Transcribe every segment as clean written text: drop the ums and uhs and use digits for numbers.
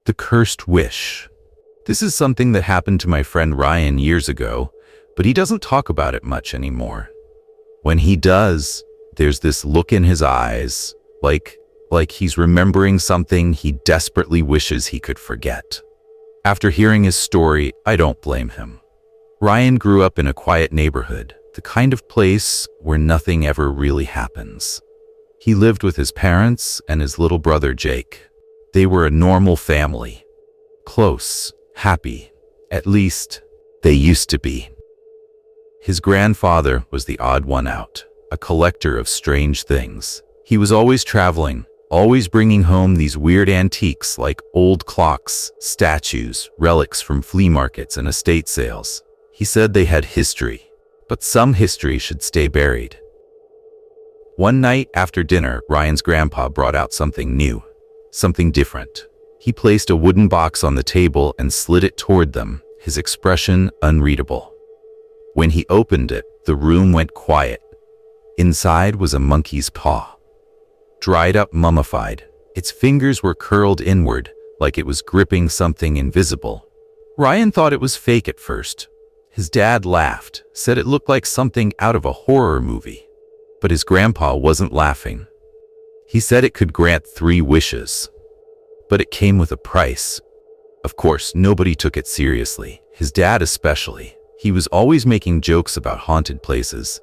The cursed wish. This is something that happened to my friend Ryan years ago, but he doesn't talk about it much anymore. When he does, there's this look in his eyes, like he's remembering something he desperately wishes he could forget. After hearing his story, I don't blame him. Ryan grew up in a quiet neighborhood, the kind of place where nothing ever really happens. He lived with his parents and his little brother Jake. They were a normal family. Close, happy. At least, they used to be. His grandfather was the odd one out, a collector of strange things. He was always traveling, always bringing home these weird antiques like old clocks, statues, relics from flea markets and estate sales. He said they had history, but some history should stay buried. One night after dinner, Ryan's grandpa brought out something new, something different. He placed a wooden box on the table and slid it toward them, his expression unreadable. When he opened it, the room went quiet. Inside was a monkey's paw. Dried up, mummified. Its fingers were curled inward, like it was gripping something invisible. Ryan thought it was fake at first. His dad laughed, said it looked like something out of a horror movie. But his grandpa wasn't laughing. He said it could grant 3 wishes. But it came with a price. Of course, nobody took it seriously, his dad especially. He was always making jokes about haunted places,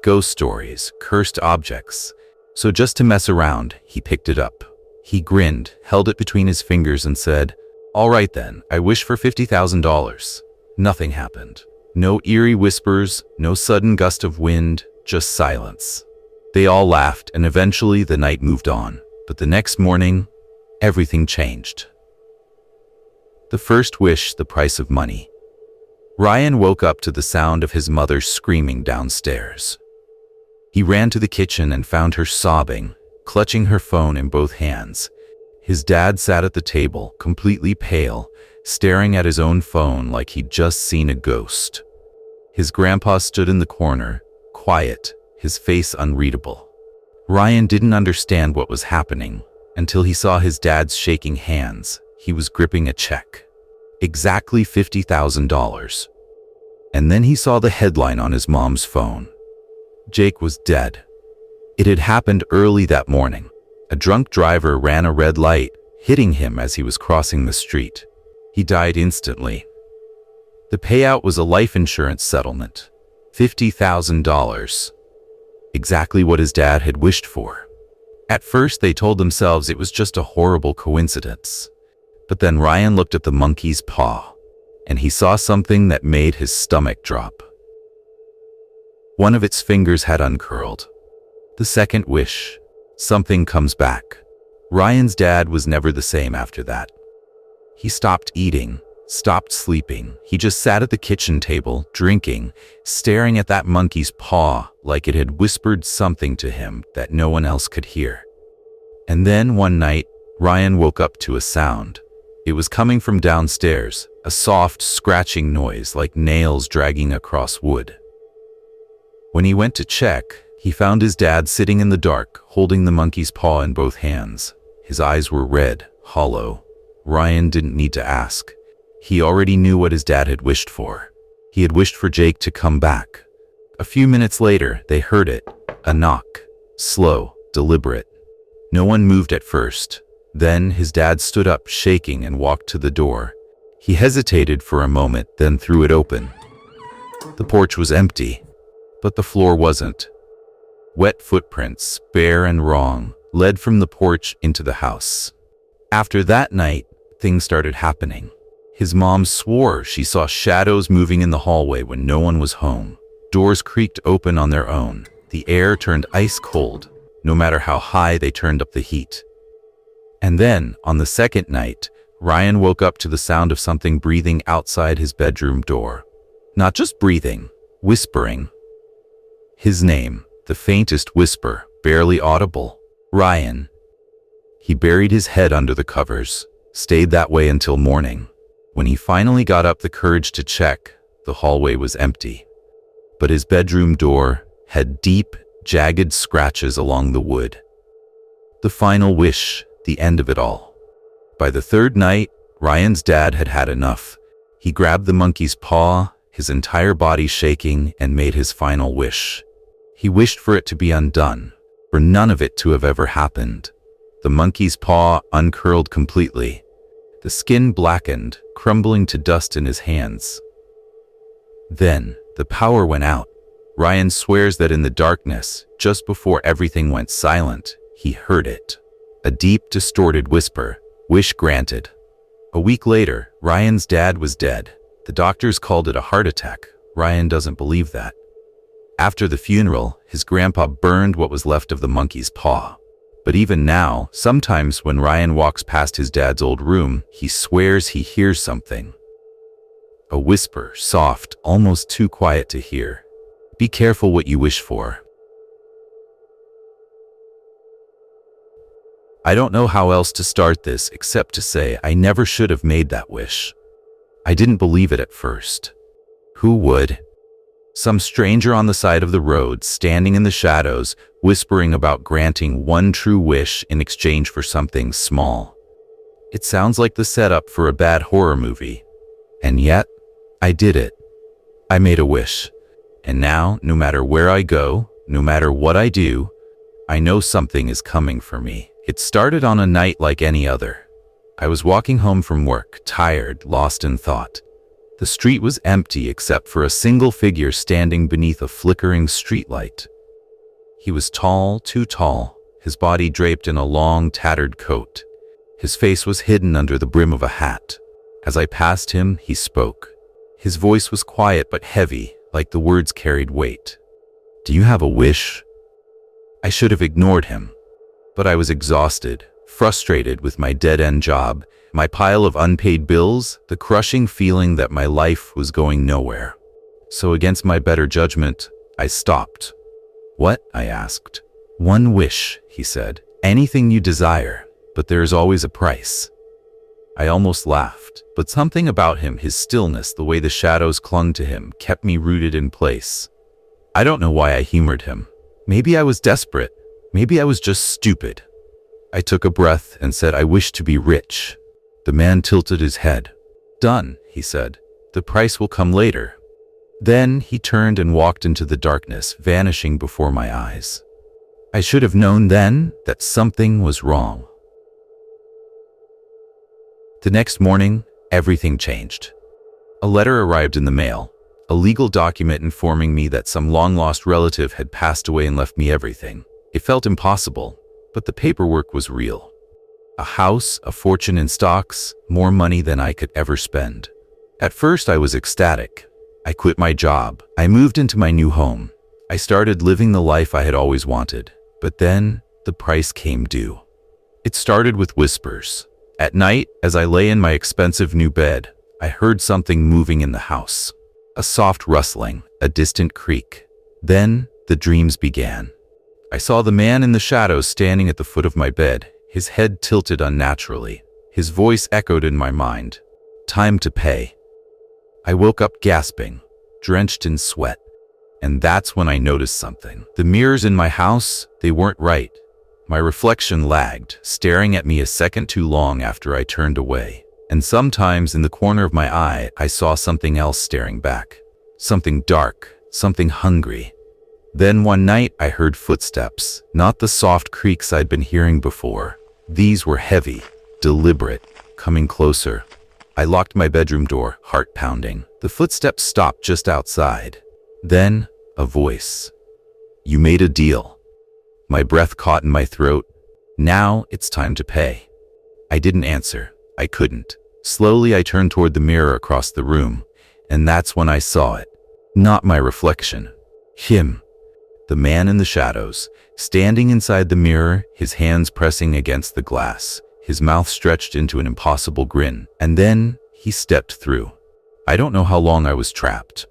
ghost stories, cursed objects. So just to mess around, he picked it up. He grinned, held it between his fingers and said, "All right then, I wish for $50,000. Nothing happened. No eerie whispers, no sudden gust of wind, just silence. They all laughed, and eventually the night moved on. But the next morning, everything changed. The first wish, the price of money. Ryan woke up to the sound of his mother screaming downstairs. He ran to the kitchen and found her sobbing, clutching her phone in both hands. His dad sat at the table, completely pale, staring at his own phone like he'd just seen a ghost. His grandpa stood in the corner, quiet, his face unreadable. Ryan didn't understand what was happening until he saw his dad's shaking hands. He was gripping a check. Exactly $50,000. And then he saw the headline on his mom's phone. Jake was dead. It had happened early that morning. A drunk driver ran a red light, hitting him as he was crossing the street. He died instantly. The payout was a life insurance settlement. $50,000. Exactly what his dad had wished for. At first, they told themselves it was just a horrible coincidence. But then Ryan looked at the monkey's paw, and he saw something that made his stomach drop. One of its fingers had uncurled. The second wish. Something comes back. Ryan's dad was never the same after that. He stopped eating, stopped sleeping. He just sat at the kitchen table, drinking, staring at that monkey's paw like it had whispered something to him that no one else could hear. And then one night, Ryan woke up to a sound. It was coming from downstairs, a soft, scratching noise like nails dragging across wood. When he went to check, he found his dad sitting in the dark, holding the monkey's paw in both hands. His eyes were red, hollow. Ryan didn't need to ask. He already knew what his dad had wished for. He had wished for Jake to come back. A few minutes later, they heard it. A knock. Slow, deliberate. No one moved at first. Then his dad stood up, shaking, and walked to the door. He hesitated for a moment, then threw it open. The porch was empty, but the floor wasn't. Wet footprints, bare and wrong, led from the porch into the house. After that night, things started happening. His mom swore she saw shadows moving in the hallway when no one was home. Doors creaked open on their own. The air turned ice cold, no matter how high they turned up the heat. And then, on the second night, Ryan woke up to the sound of something breathing outside his bedroom door. Not just breathing, whispering. His name, the faintest whisper, barely audible. Ryan. He buried his head under the covers, stayed that way until morning. When he finally got up the courage to check, the hallway was empty. But his bedroom door had deep, jagged scratches along the wood. The final wish, the end of it all. By the third night, Ryan's dad had had enough. He grabbed the monkey's paw, his entire body shaking, and made his final wish. He wished for it to be undone, for none of it to have ever happened. The monkey's paw uncurled completely. The skin blackened, crumbling to dust in his hands. Then, the power went out. Ryan swears that in the darkness, just before everything went silent, he heard it. A deep, distorted whisper, "Wish granted." A week later, Ryan's dad was dead. The doctors called it a heart attack. Ryan doesn't believe that. After the funeral, his grandpa burned what was left of the monkey's paw. But even now, sometimes when Ryan walks past his dad's old room, he swears he hears something. A whisper, soft, almost too quiet to hear. Be careful what you wish for. I don't know how else to start this except to say I never should have made that wish. I didn't believe it at first. Who would? Some stranger on the side of the road, standing in the shadows, whispering about granting one true wish in exchange for something small. It sounds like the setup for a bad horror movie. And yet, I did it. I made a wish. And now, no matter where I go, no matter what I do, I know something is coming for me. It started on a night like any other. I was walking home from work, tired, lost in thought. The street was empty except for a single figure standing beneath a flickering streetlight. He was tall, too tall, his body draped in a long, tattered coat. His face was hidden under the brim of a hat. As I passed him, he spoke. His voice was quiet but heavy, like the words carried weight. "Do you have a wish?" I should have ignored him. But I was exhausted, frustrated with my dead-end job, my pile of unpaid bills, the crushing feeling that my life was going nowhere. So against my better judgment, I stopped. "What?" I asked. "One wish," he said. "Anything you desire, but there is always a price." I almost laughed, but something about him, his stillness, the way the shadows clung to him, kept me rooted in place. I don't know why I humored him. Maybe I was desperate. Maybe I was just stupid. I took a breath and said, "I wish to be rich." The man tilted his head. "Done," he said. "The price will come later." Then he turned and walked into the darkness, vanishing before my eyes. I should have known then that something was wrong. The next morning, everything changed. A letter arrived in the mail, a legal document informing me that some long-lost relative had passed away and left me everything. It felt impossible, but the paperwork was real. A house, a fortune in stocks, more money than I could ever spend. At first I was ecstatic. I quit my job. I moved into my new home. I started living the life I had always wanted. But then, the price came due. It started with whispers. At night, as I lay in my expensive new bed, I heard something moving in the house. A soft rustling, a distant creak. Then, the dreams began. I saw the man in the shadows standing at the foot of my bed, his head tilted unnaturally. His voice echoed in my mind. "Time to pay." I woke up gasping, drenched in sweat. And that's when I noticed something. The mirrors in my house, they weren't right. My reflection lagged, staring at me a second too long after I turned away. And sometimes in the corner of my eye, I saw something else staring back. Something dark, something hungry. Then one night I heard footsteps, not the soft creaks I'd been hearing before. These were heavy, deliberate, coming closer. I locked my bedroom door, heart pounding. The footsteps stopped just outside. Then, a voice. "You made a deal." My breath caught in my throat. "Now it's time to pay." I didn't answer. I couldn't. Slowly I turned toward the mirror across the room, and that's when I saw it. Not my reflection. Him. The man in the shadows, standing inside the mirror, his hands pressing against the glass, his mouth stretched into an impossible grin, and then he stepped through. I don't know how long I was trapped.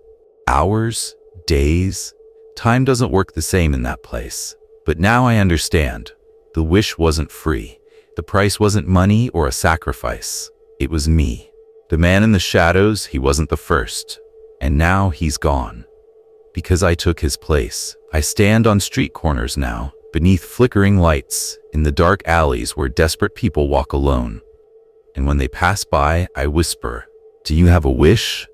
Hours? Days? Time doesn't work the same in that place. But now I understand. The wish wasn't free. The price wasn't money or a sacrifice. It was me. The man in the shadows, he wasn't the first. And now he's gone. Because I took his place. I stand on street corners now, beneath flickering lights, in the dark alleys where desperate people walk alone. and when they pass by, I whisper, "Do you have a wish?"